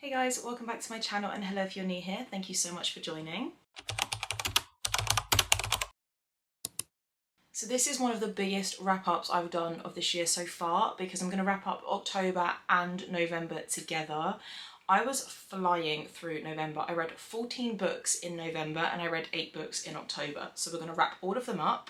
Hey guys, welcome back to my channel, and hello if you're new here. Thank you so much for joining. So this is one of the biggest wrap-ups I've done of this year so far, because I'm going to wrap up October and November together. I was flying through November. I read 14 books in November and I read 8 books in October. So we're going to wrap all of them up.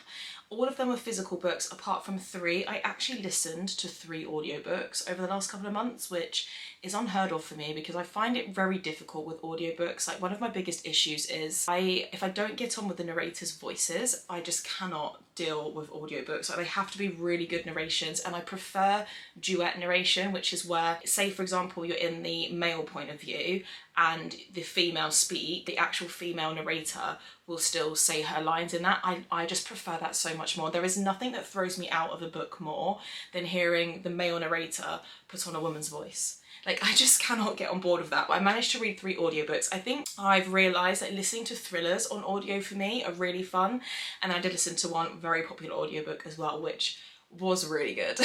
All of them were physical books apart from 3. I actually listened to 3 audiobooks over the last couple of months, which is unheard of for me because I find it very difficult with audiobooks. Like, one of my biggest issues is if I don't get on with the narrators' voices, I just cannot deal with audiobooks. Like, they have to be really good narrations, and I prefer duet narration, which is where, say for example, you're in the male point of view and the female speak, the actual female narrator will still say her lines in that. I just prefer that so much more. There is nothing that throws me out of a book more than hearing the male narrator put on a woman's voice. Like, I just cannot get on board with that. But I managed to read 3 audiobooks. I think I've realised that listening to thrillers on audio for me are really fun. And I did listen to one very popular audiobook as well, which was really good.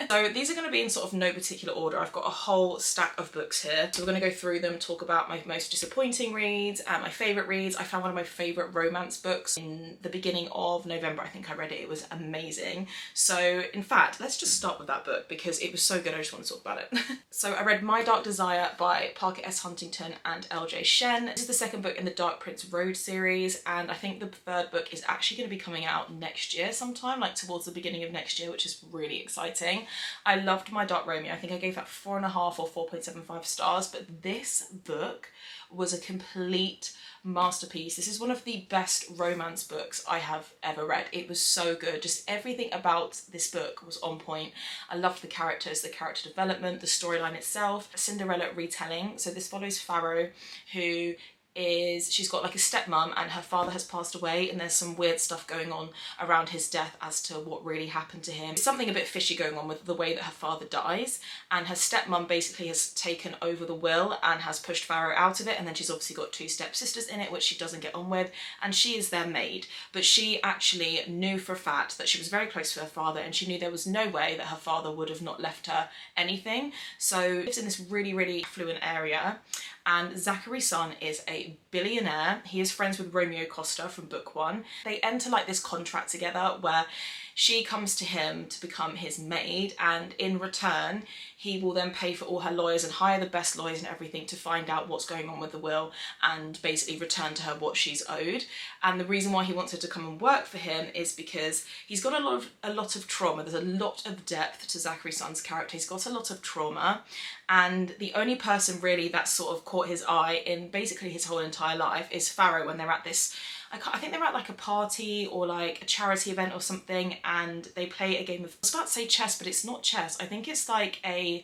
So these are going to be in sort of no particular order. I've got a whole stack of books here. So we're going to go through them, talk about my most disappointing reads and my favourite reads. I found one of my favourite romance books in the beginning of November. I think I read it. It was amazing. So in fact, let's just start with that book because it was so good. I just want to talk about it. So I read My Dark Desire by Parker S. Huntington and L.J. Shen. This is the second book in the Dark Prince Road series, and I think the third book is actually going to be coming out next year sometime, like towards the beginning of next year, which is really exciting. I loved My Dark Romeo. I think I gave that 4.5 or 4.75 stars, but this book was a complete masterpiece. This is one of the best romance books I have ever read. It was so good. Just everything about this book was on point. I loved the characters, the character development, the storyline itself. A Cinderella retelling. So this follows Faro, who she's got like a stepmom, and her father has passed away, and there's some weird stuff going on around his death as to what really happened to him. There's something a bit fishy going on with the way that her father dies, and her stepmom basically has taken over the will and has pushed Faro out of it, and then she's obviously got 2 stepsisters in it which she doesn't get on with, and she is their maid. But she actually knew for a fact that she was very close to her father, and she knew there was no way that her father would have not left her anything. So lives in this really affluent area, and Zachary's son is a billionaire. He is friends with Romeo Costa from book 1. They enter like this contract together where she comes to him to become his maid, and in return he will then pay for all her lawyers and hire the best lawyers and everything to find out what's going on with the will and basically return to her what she's owed. And the reason why he wants her to come and work for him is because he's got a lot of trauma. There's a lot of depth to Zachary's son's character. He's got a lot of trauma, and the only person really that sort of caught his eye in basically his whole entire life is Faro, when they're at this, I think they're at like a party or like a charity event or something, and they play a game of, I was about to say chess, but it's not chess. I think it's like I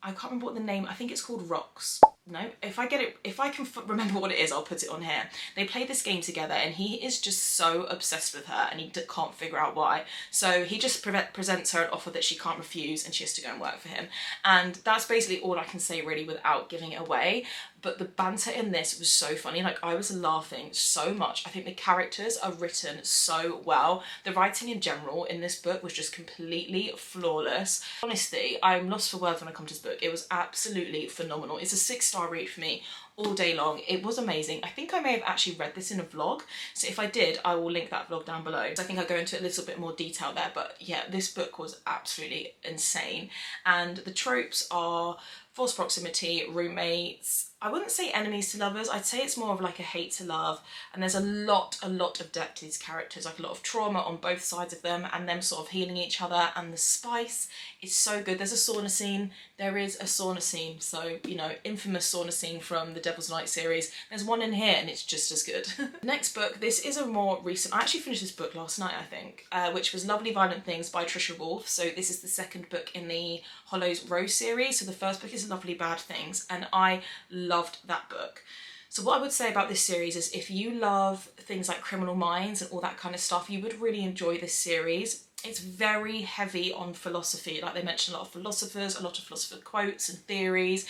can't remember what the name, I think it's called Rocks. No, if I can remember what it is, I'll put it on here. They play this game together, and he is just so obsessed with her, and he can't figure out why. So he just presents her an offer that she can't refuse, and she has to go and work for him. And that's basically all I can say really without giving it away. But the banter in this was so funny. Like, I was laughing so much. I think the characters are written so well. The writing in general in this book was just completely flawless. Honestly, I'm lost for words when I come to this book. It was absolutely phenomenal. It's a 6-star read for me all day long. It was amazing. I think I may have actually read this in a vlog, so if I did, I will link that vlog down below. So I think I'll go into a little bit more detail there, but yeah, this book was absolutely insane. And the tropes are forced proximity, roommates, I wouldn't say enemies to lovers, I'd say it's more of like a hate to love, and there's a lot of depth to these characters, like a lot of trauma on both sides of them, and them sort of healing each other, and the spice is so good. There's a sauna scene, there is a sauna scene, so, you know, infamous sauna scene from the Devil's Night series. There's one in here and it's just as good. Next book, this is a more recent, I actually finished this book last night, I think, which was Lovely Violent Things by Trisha Wolfe. So this is the second book in the Hollows Rose series. So the first book is Lovely Bad Things, and I loved that book. So what I would say about this series is if you love things like Criminal Minds and all that kind of stuff, you would really enjoy this series. It's very heavy on philosophy. Like, they mention a lot of philosophers, a lot of philosopher quotes and theories.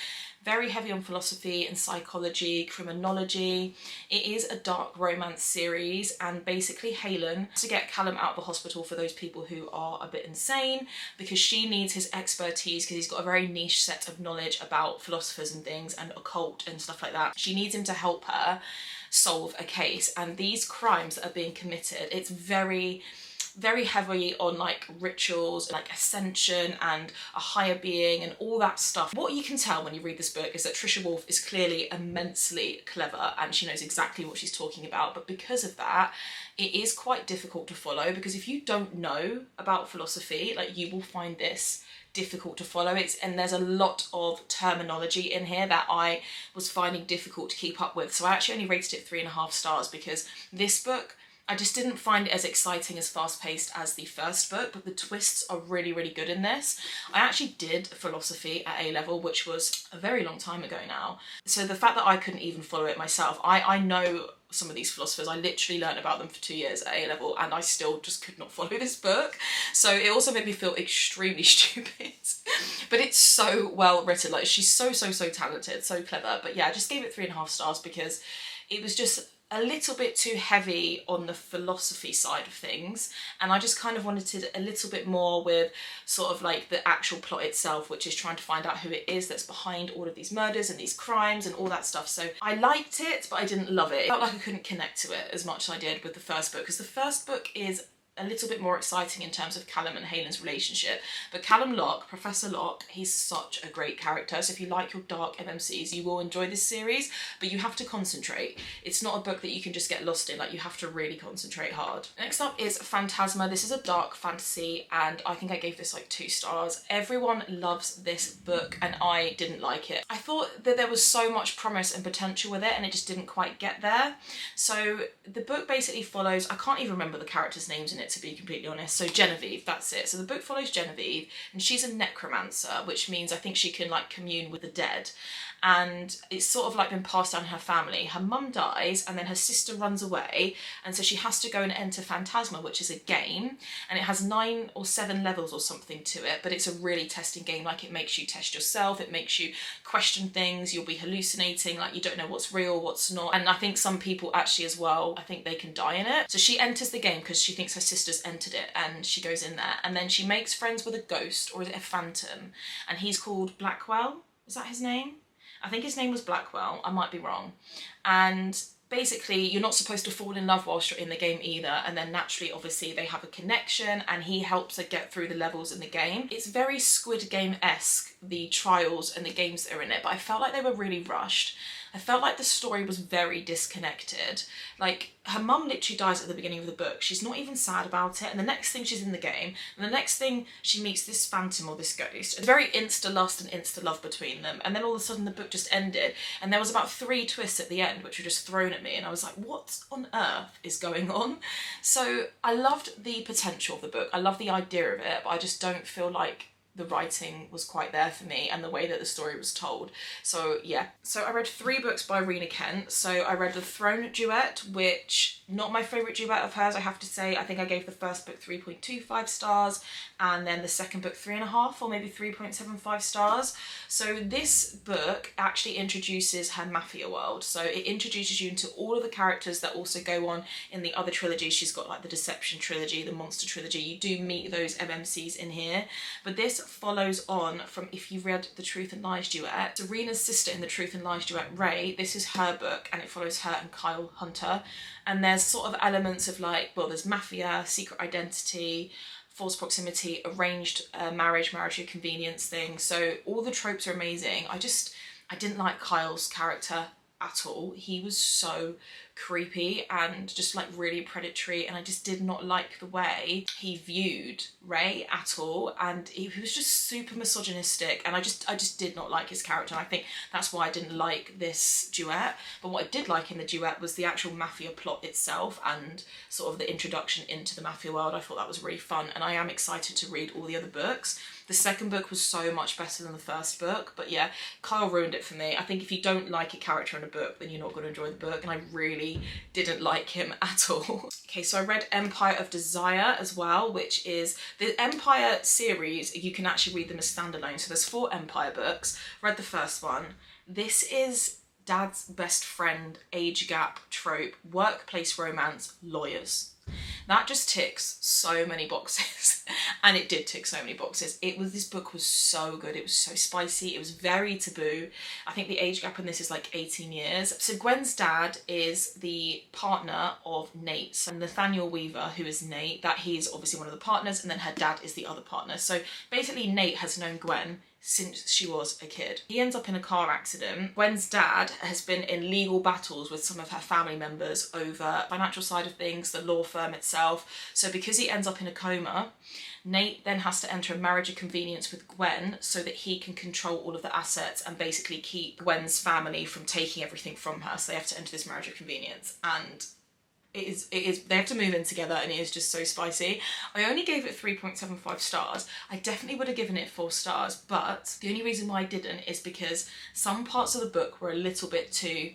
very heavy on philosophy and psychology, criminology. It is a dark romance series, and basically Helen has to get Callum out of the hospital for those people who are a bit insane, because she needs his expertise because he's got a very niche set of knowledge about philosophers and things and occult and stuff like that. She needs him to help her solve a case, and these crimes that are being committed, it's very heavy on like rituals, like ascension and a higher being and all that stuff. What you can tell when you read this book is that Trisha Wolfe is clearly immensely clever and she knows exactly what she's talking about, but because of that it is quite difficult to follow, because if you don't know about philosophy, like, you will find this difficult to follow. And there's a lot of terminology in here that I was finding difficult to keep up with, so I actually only rated it 3.5 stars, because this book, I just didn't find it as exciting, as fast-paced as the first book, but the twists are really, really good in this. I actually did philosophy at A-level, which was a very long time ago now. So the fact that I couldn't even follow it myself, I know some of these philosophers, I literally learned about them for 2 years at A-level and I still just could not follow this book. So it also made me feel extremely stupid. But it's so well written, like, she's so talented, so clever. But yeah, I just gave it 3.5 stars because it was just a little bit too heavy on the philosophy side of things, and I just kind of wanted a little bit more with sort of like the actual plot itself, which is trying to find out who it is that's behind all of these murders and these crimes and all that stuff. So I liked it, but I didn't love it. I felt like I couldn't connect to it as much as I did with the first book, because the first book is a little bit more exciting in terms of Callum and Helen's relationship. But Callum Locke, Professor Locke, he's such a great character. So if you like your dark MMCs, you will enjoy this series, but you have to concentrate. It's not a book that you can just get lost in, like, you have to really concentrate hard. Next up is Phantasma. This is a dark fantasy, and I think I gave this like 2 stars. Everyone loves this book, and I didn't like it. I thought that there was so much promise and potential with it, and it just didn't quite get there. So the book basically follows, I can't even remember the characters' names in it, to be completely honest. So Genevieve, that's it. So the book follows Genevieve, and she's a necromancer, which means I think she can like commune with the dead. And it's sort of like been passed down in her family. Her mum dies and then her sister runs away, and so she has to go and enter Phantasma, which is a game, and it has 9 or 7 levels or something to it, but it's a really testing game. Like, it makes you test yourself, it makes you question things, you'll be hallucinating, like you don't know what's real, what's not. And I think some people actually as well, I think they can die in it. So she enters the game because she thinks her sister's entered it, and she goes in there, and then she makes friends with a ghost, or is it a phantom, and he's called Blackwell, is that his name? I think his name was Blackwell, I might be wrong. And basically you're not supposed to fall in love whilst you're in the game either, and then naturally obviously they have a connection and he helps her get through the levels in the game. It's very Squid Game-esque, the trials and the games that are in it, but I felt like they were really rushed. I felt like the story was very disconnected. Like, her mum literally dies at the beginning of the book. She's not even sad about it. And the next thing she's in the game. And the next thing she meets this phantom or this ghost. It's very insta-lust and insta-love between them. And then all of a sudden the book just ended. And there was about 3 twists at the end, which were just thrown at me. And I was like, what on earth is going on? So I loved the potential of the book. I love the idea of it, but I just don't feel like the writing was quite there for me, and the way that the story was told. So yeah. So I read 3 books by Rena Kent. So I read The Throne Duet, which, not my favourite duet of hers, I have to say. I think I gave the first book 3.25 stars, and then the second book 3.5 or maybe 3.75 stars. So this book actually introduces her mafia world. So it introduces you into all of the characters that also go on in the other trilogies. She's got like the Deception trilogy, the Monster trilogy. You do meet those MMCs in here, but this follows on from, if you read the Truth and Lies duet, Serena's sister in the Truth and Lies duet, Ray, this is her book, and it follows her and Kyle Hunter. And there's sort of elements of like, well, there's mafia, secret identity, false proximity, arranged marriage of convenience thing. So all the tropes are amazing. I didn't like Kyle's character at all. He was so creepy and just like really predatory, and I just did not like the way he viewed Ray at all, and he was just super misogynistic, and I just did not like his character, and I think that's why I didn't like this duet. But what I did like in the duet was the actual mafia plot itself and sort of the introduction into the mafia world. I thought that was really fun, and I am excited to read all the other books. The second book was so much better than the first book, but yeah, Kyle ruined it for me. I think if you don't like a character in a book, then you're not going to enjoy the book, and I really didn't like him at all. Okay, so I read Empire of Desire as well, which is the Empire series. You can actually read them as standalone. So there's 4 Empire books. Read the first one, This is dad's best friend, age gap trope, workplace romance, lawyers. That just ticks so many boxes. And it did tick so many boxes. This book was so good. It was so spicy. It was very taboo. I think the age gap in this is like 18 years. So Gwen's dad is the partner of Nate's, and Nathaniel Weaver, who is Nate, that he's obviously one of the partners, and then her dad is the other partner. So basically Nate has known Gwen since she was a kid. He ends up in a car accident. Gwen's dad has been in legal battles with some of her family members over financial side of things, the law firm itself. So because he ends up in a coma, Nate then has to enter a marriage of convenience with Gwen so that he can control all of the assets and basically keep Gwen's family from taking everything from her. So they have to enter this marriage of convenience, and it is they have to move in together, and it is just so spicy. I only gave it 3.75 stars. I definitely would have given it 4 stars, but the only reason why I didn't is because some parts of the book were a little bit too...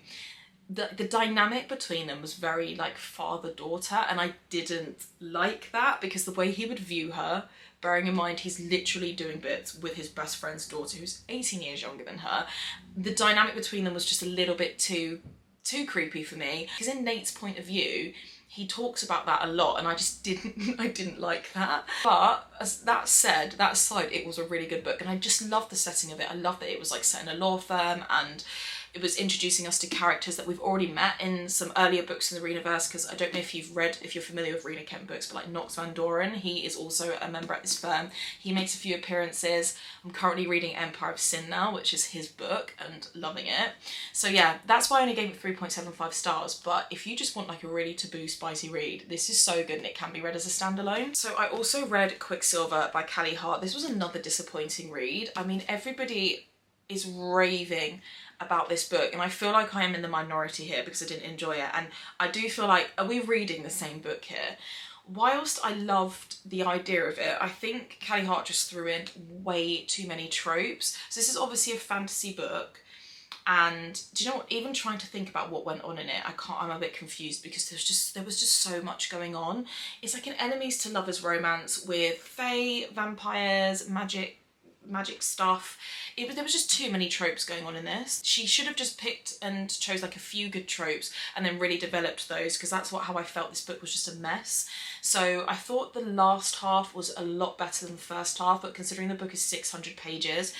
The dynamic between them was very like father-daughter, and I didn't like that, because the way he would view her, bearing in mind he's literally doing bits with his best friend's daughter who's 18 years younger than her, the dynamic between them was just a little bit too creepy for me. Because in Nate's point of view, he talks about that a lot, and I just didn't like that. But as that said, that aside, it was a really good book, and I just loved the setting of it. I loved that it was like set in a law firm, and it was introducing us to characters that we've already met in some earlier books in the Renaverse, because I don't know if you're familiar with Rena Kent books, but like Knox Van Doren, he is also a member at this firm. He makes a few appearances. I'm currently reading Empire of Sin now, which is his book, and loving it. So yeah, that's why I only gave it 3.75 stars, but if you just want like a really taboo, spicy read, this is so good, and it can be read as a standalone. So I also read Quicksilver by Callie Hart. This was another disappointing read. I mean, everybody is raving about this book, and I feel like I am in the minority here because I didn't enjoy it. And I do feel like, are we reading the same book here? Whilst I loved the idea of it, I think Callie Hart just threw in way too many tropes. So this is obviously a fantasy book, and do you know what, even trying to think about what went on in it, I'm a bit confused, because there was just so much going on. It's like an enemies to lovers romance with fae, vampires, magic stuff. There was just too many tropes going on in this. She should have just picked and chose like a few good tropes and then really developed those, because that's how I felt this book was just a mess. So I thought the last half was a lot better than the first half, but considering the book is 600 pages,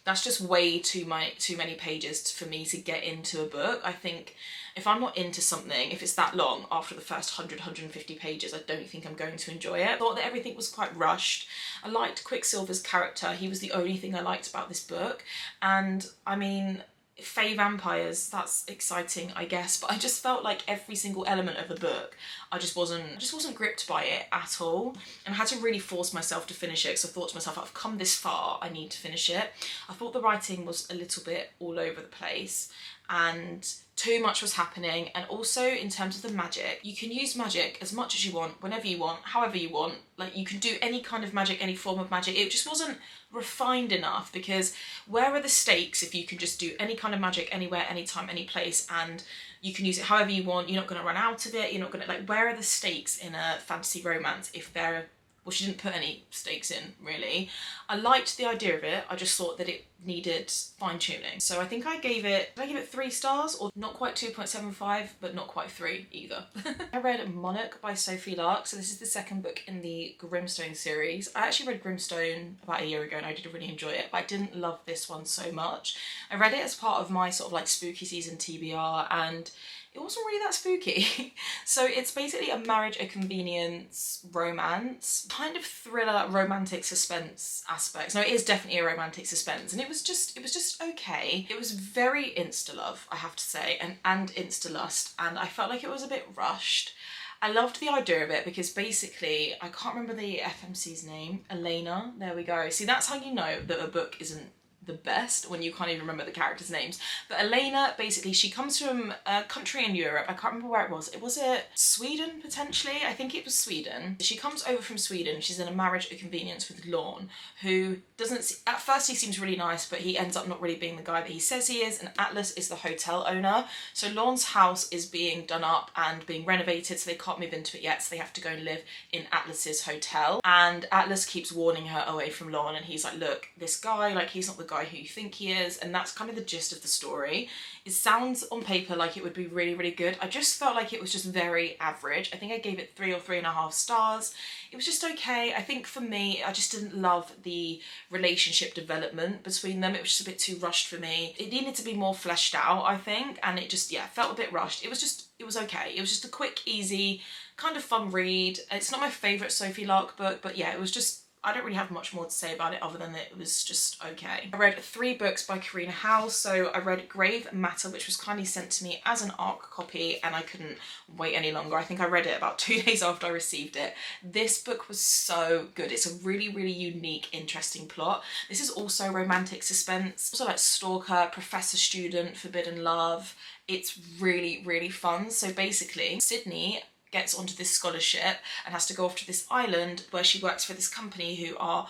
that's just way too many pages for me to get into a book. I think if I'm not into something, if it's that long, after the first 150 pages, I don't think I'm going to enjoy it. I thought that everything was quite rushed. I liked Quicksilver's character. He was the only thing I liked about this book. And I mean, fae vampires, that's exciting, I guess, but I just felt like every single element of the book, I just wasn't gripped by it at all, and I had to really force myself to finish it, because I thought to myself, I've come this far, I need to finish it. I thought the writing was a little bit all over the place, and too much was happening. And also in terms of the magic, you can use magic as much as you want, whenever you want, however you want. Like, you can do any kind of magic, any form of magic. It just wasn't refined enough, because where are the stakes if you can just do any kind of magic anywhere, anytime, any place, and you can use it however you want? You're not going to run out of it. You're not going to, like, where are the stakes in a fantasy romance if they're... Well, she didn't put any stakes in, really. I liked the idea of it, I just thought that it needed fine-tuning. So I think I gave it 3 stars, or not quite 2.75, but not quite 3 either. I read Monarch by Sophie Lark, so this is the second book in the Grimstone series. I actually read Grimstone about a year ago, and I did really enjoy it, but I didn't love this one so much. I read it as part of my sort of like spooky season TBR, and it wasn't really that spooky. So it's basically a marriage, a convenience romance, kind of thriller, romantic suspense aspects. No, it is definitely a romantic suspense, and it was just okay. It was very insta-love, I have to say, and insta-lust, and I felt like it was a bit rushed. I loved the idea of it, because basically, I can't remember the FMC's name, Elena, there we go. See, that's how you know that a book isn't the best, when you can't even remember the characters' names. But Elena, basically, she comes from a country in Europe. I can't remember where it was. Was it Sweden, potentially? I think it was Sweden. She comes over from Sweden. She's in a marriage of convenience with Lorne, who doesn't... At first, he seems really nice, but he ends up not really being the guy that he says he is, and Atlas is the hotel owner. So Lorne's house is being done up and being renovated, so they can't move into it yet, so they have to go and live in Atlas's hotel. And Atlas keeps warning her away from Lorne, and he's like, look, this guy, like, he's not the guy guy who you think he is, and that's kind of the gist of the story. It sounds on paper like it would be really, really good. I just felt like it was just very average. I think I gave it 3 or 3.5 stars. It was just okay. I think for me, I just didn't love the relationship development between them. It was just a bit too rushed for me. It needed to be more fleshed out, I think, and it just, yeah, felt a bit rushed. It was okay. It was just a quick, easy, kind of fun read. It's not my favourite Sophie Lark book, but yeah, it was just, I don't really have much more to say about it other than that it was just okay. I read 3 books by Karina House. So I read Grave Matter, which was kindly sent to me as an ARC copy, and I couldn't wait any longer. I think I read it about 2 days after I received it. This book was so good. It's a really, really unique, interesting plot. This is also romantic suspense, also like stalker, professor student, forbidden love. It's really, really fun. So basically, Sydney gets onto this scholarship and has to go off to this island where she works for this company who are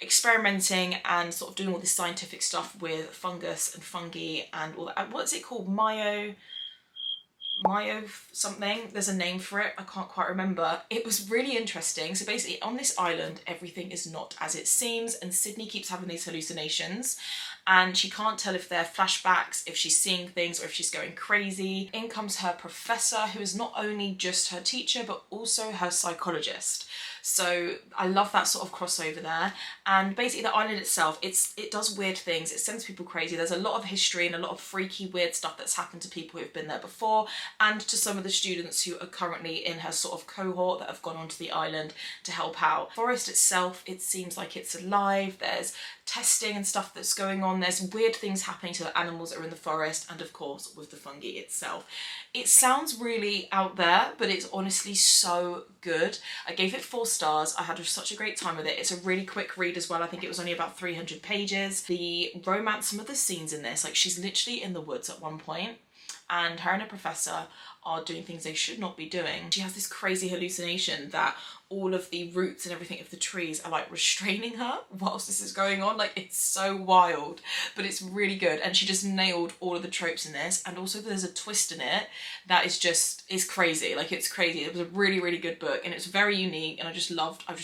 experimenting and sort of doing all this scientific stuff with fungus and fungi and all that. What's it called? Myo something. There's a name for it. I can't quite remember. It was really interesting. So basically on this island, everything is not as it seems, and Sydney keeps having these hallucinations and she can't tell if they're flashbacks, if she's seeing things, or if she's going crazy. In comes her professor, who is not only just her teacher, but also her psychologist. So I love that sort of crossover there. And basically the island itself, it does weird things. It sends people crazy. There's a lot of history and a lot of freaky, weird stuff that's happened to people who've been there before, and to some of the students who are currently in her sort of cohort that have gone onto the island to help out. The forest itself, it seems like it's alive. There's testing and stuff that's going on. There's weird things happening to the animals that are in the forest, and of course with the fungi itself. It sounds really out there, but it's honestly so good. I gave it 4 stars. I had such a great time with it. It's a really quick read as well. I think it was only about 300 pages. The romance, some of the scenes in this, like she's literally in the woods at one point and her and her professor are doing things they should not be doing. She has this crazy hallucination that all of the roots and everything of the trees are like restraining her whilst this is going on. Like, it's so wild, but it's really good. And she just nailed all of the tropes in this. And also there's a twist in it that is crazy. Like, it's crazy. It was a really, really good book and it's very unique and I just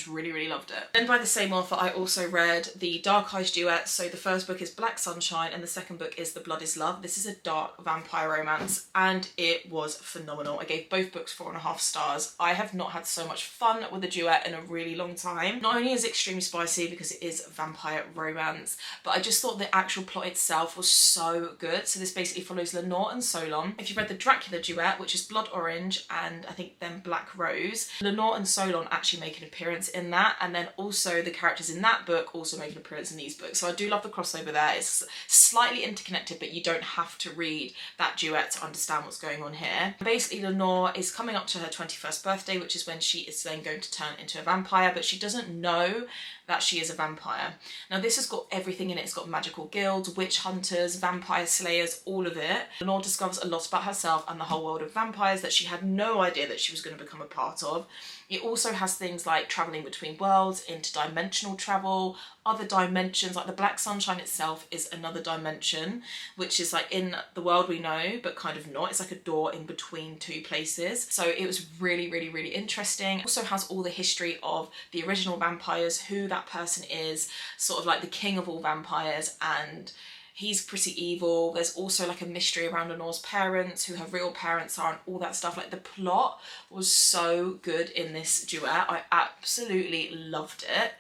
really, really loved it. Then by the same author, I also read the Dark Eyes duet. So the first book is Black Sunshine and the second book is The Blood is Love. This is a dark vampire romance and it was phenomenal. I gave both books 4.5 stars. I have not had so much fun with a duet in a really long time. Not only is it extremely spicy because it is vampire romance, but I just thought the actual plot itself was so good. So this basically follows Lenore and Solon. If you've read the Dracula duet, which is Blood Orange and I think then Black Rose, Lenore and Solon actually make an appearance in that, and then also the characters in that book also make an appearance in these books. So I do love the crossover there. It's slightly interconnected, but you don't have to read that duet to understand what's going on here. Basically Lenore is coming up to her 21st birthday, which is when she is then going to turn into a vampire, but she doesn't know that she is a vampire. Now this has got everything in it. It's got magical guilds, witch hunters, vampire slayers, all of it. Lenore discovers a lot about herself and the whole world of vampires that she had no idea that she was going to become a part of. It also has things like travelling between worlds, interdimensional travel, other dimensions, like the Black Sunshine itself is another dimension, which is like in the world we know, but kind of not. It's like a door in between 2 places. So it was really, really, really interesting. It also has all the history of the original vampires, who that person is, sort of like the king of all vampires, and he's pretty evil. There's also like a mystery around Lenore's parents, who her real parents are, and all that stuff. Like, the plot was so good in this duet. I absolutely loved it.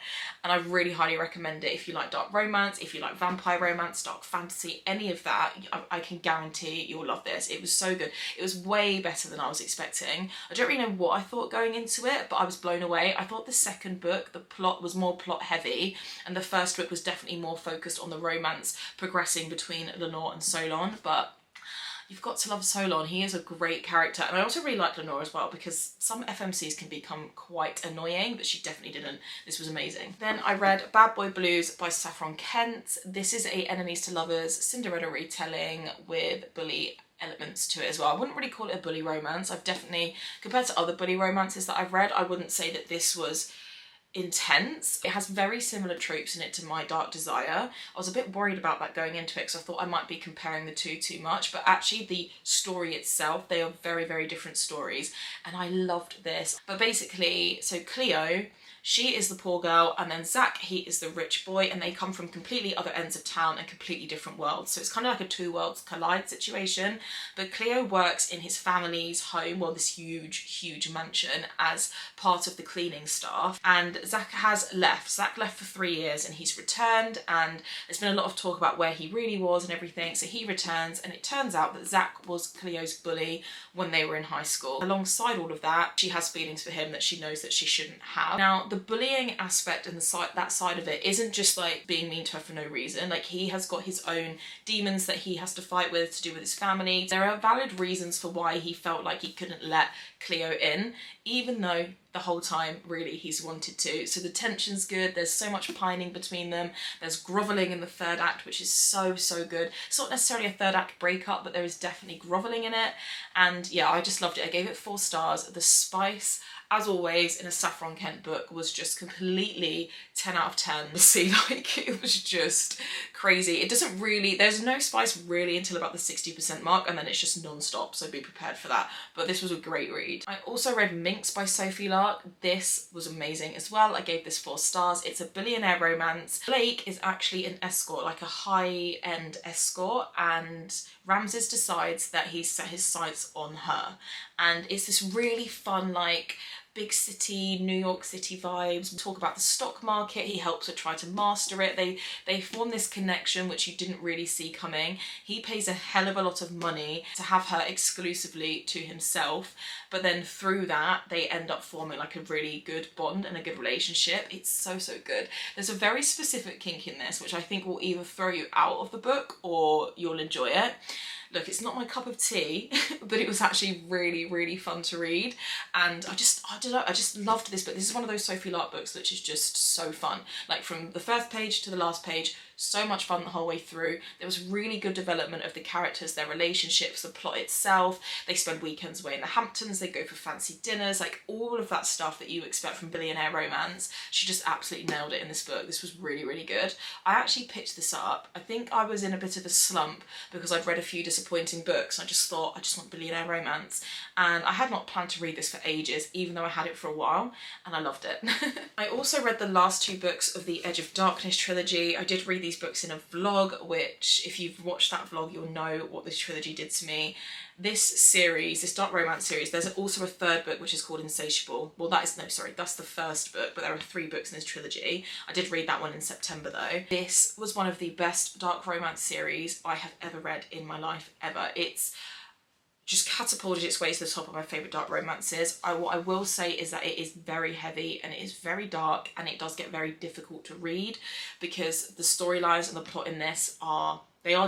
And I really highly recommend it if you like dark romance, if you like vampire romance, dark fantasy, any of that. I can guarantee you'll love this. It was so good. It was way better than I was expecting. I don't really know what I thought going into it, but I was blown away. I thought the second book, the plot was more plot heavy, and the first book was definitely more focused on the romance progressing between Lenore and Solon. But you've got to love Solon. He is a great character. And I also really like Lenore as well, because some FMCs can become quite annoying, but she definitely didn't. This was amazing. Then I read Bad Boy Blues by Saffron Kent. This is a enemies to lovers Cinderella retelling with bully elements to it as well. I wouldn't really call it a bully romance. I've definitely, compared to other bully romances that I've read, I wouldn't say that this was intense. It has very similar tropes in it to My Dark Desire. I was a bit worried about that going into it because I thought I might be comparing the two too much, but actually the story itself, they are very, very different stories, and I loved this. But basically, so Cleo, she is the poor girl, and then Zach, he is the rich boy, and they come from completely other ends of town and completely different worlds. So it's kind of like a two worlds collide situation. But Cleo works in his family's home, well, this huge mansion, as part of the cleaning staff. And Zach has left. Zach left for 3 years and he's returned, and there's been a lot of talk about where he really was and everything. So he returns, and it turns out that Zach was Cleo's bully when they were in high school. Alongside all of that, she has feelings for him that she knows that she shouldn't have. Now, the bullying aspect and that side of it isn't just like being mean to her for no reason. Like, he has got his own demons that he has to fight with to do with his family. There are valid reasons for why he felt like he couldn't let Cleo in, even though the whole time really he's wanted to. So the tension's good, there's so much pining between them, there's grovelling in the third act, which is so good. It's not necessarily a third act breakup, but there is definitely grovelling in it, and yeah, I just loved it. I gave it 4 stars. The spice, as always in a Saffron Kent book, was just completely 10 out of 10. See, like, it was just crazy. It doesn't really, there's no spice really until about the 60% mark, and then it's just non-stop, so be prepared for that. But this was a great read. I also read Minx by Sophie Lark. This was amazing as well. I gave this 4 stars. It's a billionaire romance. Blake is actually an escort, like a high-end escort, and Ramses decides that he's set his sights on her. And it's this really fun, like, big city, New York City vibes. We talk about the stock market. He helps her try to master it. They form this connection which you didn't really see coming. He pays a hell of a lot of money to have her exclusively to himself, but then through that they end up forming like a really good bond and a good relationship. It's so good. There's a very specific kink in this which I think will either throw you out of the book or you'll enjoy it. Look, it's not my cup of tea, but it was actually really fun to read, and I don't know, I just loved this book. This is one of those Sophie Lark books which is just so fun. Like, from the first page to the last page, so much fun the whole way through. There was really good development of the characters, their relationships, the plot itself. They spend weekends away in the Hamptons, they go for fancy dinners, like all of that stuff that you expect from billionaire romance. She just absolutely nailed it in this book. This was really good. I actually picked this up. I think I was in a bit of a slump because I'd read a few disappointing books. I just thought, I just want billionaire romance. And I had not planned to read this for ages, even though I had it for a while, and I loved it. I also read the last 2 books of the Edge of Darkness trilogy. I did read these books in a vlog, which if you've watched that vlog, you'll know what this trilogy did to me. This series, this dark romance series, there's also a 3rd book which is called Insatiable. Well, that's the 1st book, but there are 3 books in this trilogy. I did read that one in September though. This was one of the best dark romance series I have ever read in my life, ever. It's just catapulted its way to the top of my favourite dark romances. What I will say is that it is very heavy and it is very dark, and it does get very difficult to read because the storylines and the plot in this are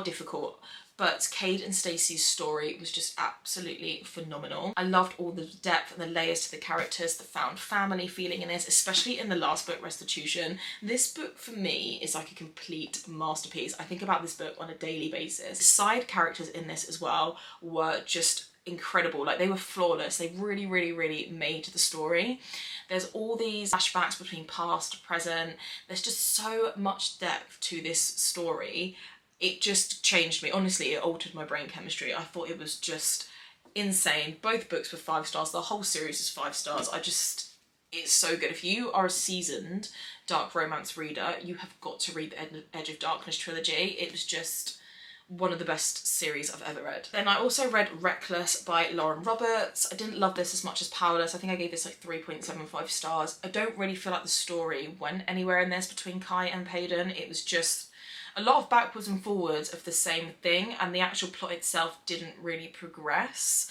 difficult. But Cade and Stacey's story was just absolutely phenomenal. I loved all the depth and the layers to the characters, the found family feeling in this, especially in the last book, Restitution. This book for me is like a complete masterpiece. I think about this book on a daily basis. The side characters in this as well were just incredible. Like, they were flawless. They really made the story. There's all these flashbacks between past, present. There's just so much depth to this story. It just changed me. Honestly, it altered my brain chemistry. I thought it was just insane. Both books were 5 stars. The whole series is 5 stars. It's so good. If you are a seasoned dark romance reader, you have got to read the Edge of Darkness trilogy. It was just one of the best series I've ever read. Then I also read Reckless by Lauren Roberts. I didn't love this as much as Powerless. I think I gave this like 3.75 stars. I don't really feel like the story went anywhere in this between Kai and Payton. It was just a lot of backwards and forwards of the same thing, and the actual plot itself didn't really progress.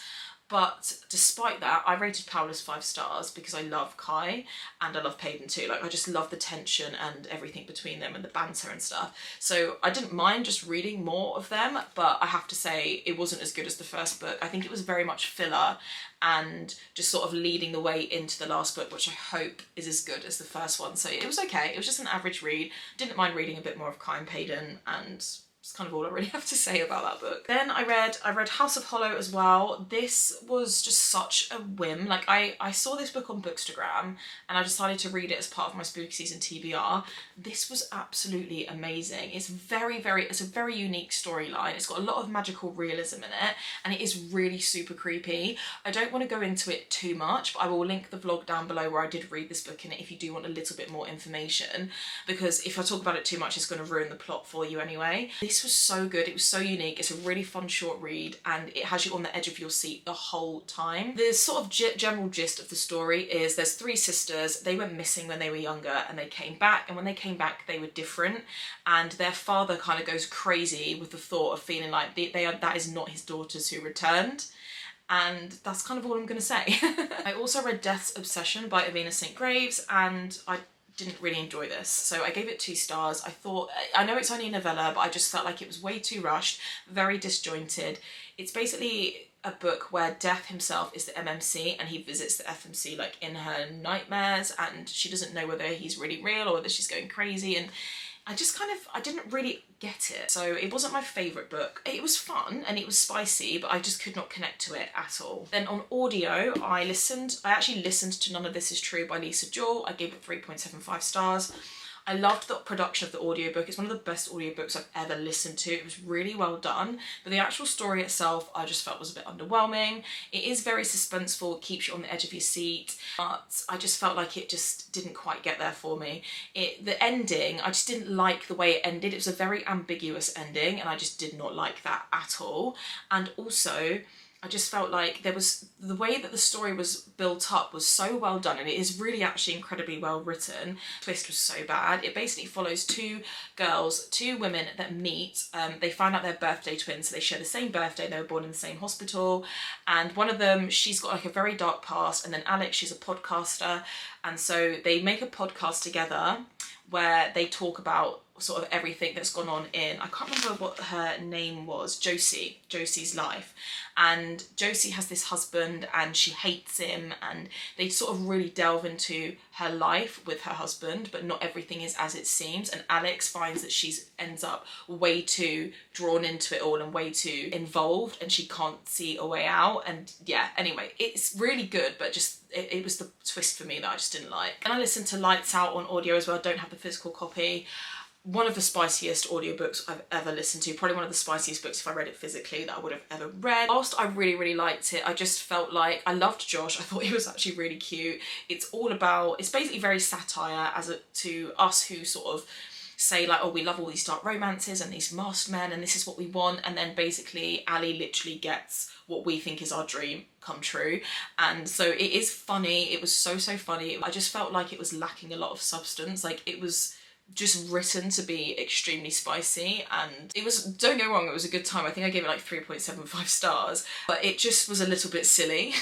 But despite that, I rated Powerless 5 stars because I love Kai and I love Payton too. Like, I just love the tension and everything between them and the banter and stuff. So I didn't mind just reading more of them, but I have to say it wasn't as good as the first book. I think it was very much filler and just sort of leading the way into the last book, which I hope is as good as the first one. So it was okay. It was just an average read. Didn't mind reading a bit more of Kai and Payton, and That's kind of all I really have to say about that book. Then I read House of Hollow as well. This was just such a whim. Like I saw this book on Bookstagram and I decided to read it as part of my spooky season TBR. This was absolutely amazing. It's a very unique storyline. It's got a lot of magical realism in it and it is really super creepy. I don't want to go into it too much, but I will link the vlog down below where I did read this book in it if you do want a little bit more information, because if I talk about it too much it's going to ruin the plot for you anyway. This was so good, it was so unique, it's a really fun short read and it has you on the edge of your seat the whole time. The sort of general gist of the story is there's 3 sisters, they went missing when they were younger and they came back, and when they came back they were different, and their father kind of goes crazy with the thought of feeling like that is not his daughters who returned. And that's kind of all I'm going to say. I also read Death's Obsession by Avina St. Graves and I didn't really enjoy this, so I gave it 2 stars. I know it's only a novella, but I just felt like it was way too rushed, very disjointed. It's basically a book where Death himself is the MMC and he visits the FMC like in her nightmares, and she doesn't know whether he's really real or whether she's going crazy, and I didn't really get it. So it wasn't my favourite book. It was fun and it was spicy, but I just could not connect to it at all. Then on audio, I actually listened to None of This Is True by Lisa Jewell. I gave it 3.75 stars. I loved the production of the audiobook. It's one of the best audiobooks I've ever listened to. It was really well done, but the actual story itself I just felt was a bit underwhelming. It is very suspenseful, it keeps you on the edge of your seat, but I just felt like it just didn't quite get there for me. The ending, I just didn't like the way it ended. It was a very ambiguous ending and I just did not like that at all. And also, I just felt like the way that the story was built up was so well done, and it is really actually incredibly well written. The twist was so bad. It basically follows 2 women that meet. They find out they're birthday twins, so they share the same birthday, they were born in the same hospital, and one of them, she's got like a very dark past, and then Alex, she's a podcaster, and so they make a podcast together where they talk about sort of everything that's gone on in, I can't remember what her name was, Josie's life. And Josie has this husband and she hates him, and they sort of really delve into her life with her husband, but not everything is as it seems. And Alex finds that she ends up way too drawn into it all and way too involved, and she can't see a way out. And yeah, anyway, it's really good, but just it was the twist for me that I just didn't like. And I listened to Lights Out on audio as well. I don't have the physical copy. One of the spiciest audiobooks I've ever listened to, probably one of the spiciest books if I read it physically that I would have ever read. Whilst I really liked it, I just felt like, I loved Josh, I thought he was actually really cute. It's basically very satire to us who sort of say like, oh, we love all these dark romances and these masked men and this is what we want, and then basically Ali literally gets what we think is our dream come true. And so it is funny, it was so funny. I just felt like it was lacking a lot of substance, like it was just written to be extremely spicy, and it was, don't get me wrong, it was a good time. I think I gave it like 3.75 stars, but it just was a little bit silly.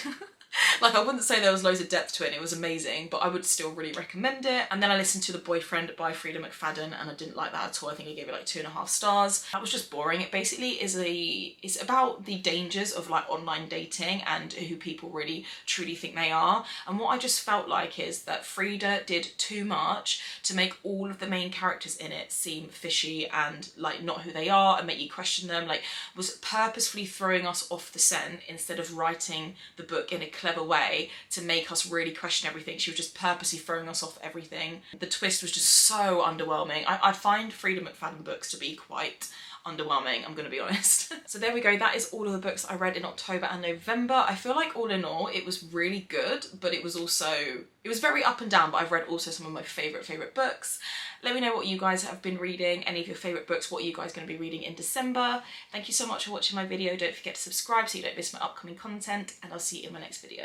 Like, I wouldn't say there was loads of depth to it and it was amazing, but I would still really recommend it. And then I listened to The Boyfriend by Frida McFadden and I didn't like that at all. I think I gave it like 2.5 stars. That was just boring. It basically it's about the dangers of like online dating and who people really truly think they are. And what I just felt like is that Frida did too much to make all of the main characters in it seem fishy and like not who they are and make you question them. Like, was purposefully throwing us off the scent instead of writing the book in a clever way to make us really question everything. She was just purposely throwing us off everything. The twist was just so underwhelming. I find Frida McFadden books to be quite underwhelming, I'm gonna be honest. So there we go, that is all of the books I read in October and November. I feel like all in all it was really good, but it was very up and down, but I've read also some of my favourite books. Let me know what you guys have been reading, any of your favourite books, what are you guys going to be reading in December. Thank you so much for watching my video. Don't forget to subscribe so you don't miss my upcoming content, and I'll see you in my next video.